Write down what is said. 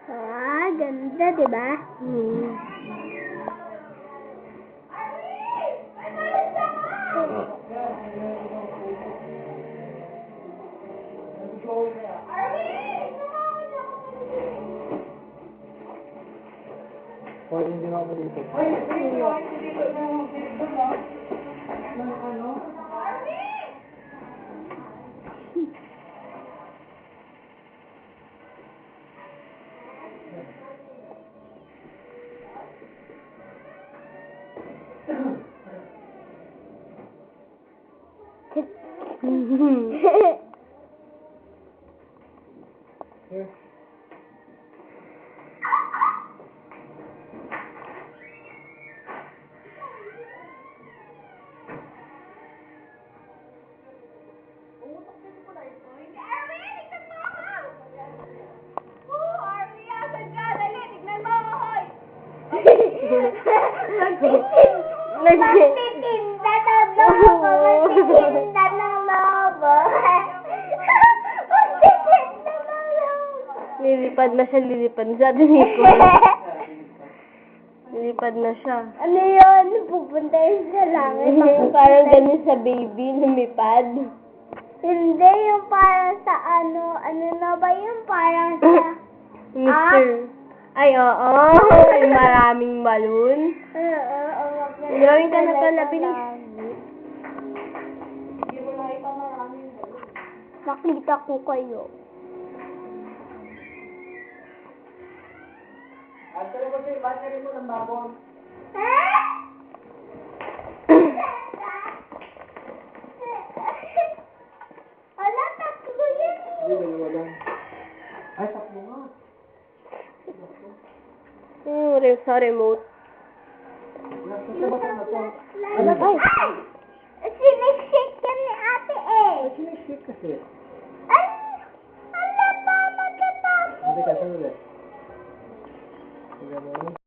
Ah, ganda, diba? O, hindi nga ako dito. Here. Magtitinda ng lobo. Magtitinda ng lobo. Magtitinda ng lobo. Lilipad na siya, lilipad na siya. Diniko. Lilipad na siya. Ano yun? Pupunta yun sa langit. Parang ganun sa baby, lumipad. Hindi, yung parang sa ano na ba yung parang sa... Mister. Ay, oo. Yung maraming balloon. Gawin ka na pala, bilis. Nakita ko kayo. Actually, kasi battery mo ng babon. Ala, tatlo yan Hindi, dalawa lang. Ay, tatlo nga. Sa remote. Nasa ba na to? Ay! Sinishake ka ni ate eh! Ay, sinisip kasi. Ay! Ala pa, magkatapos! Hindi ka, saan ulit? Tignan mo.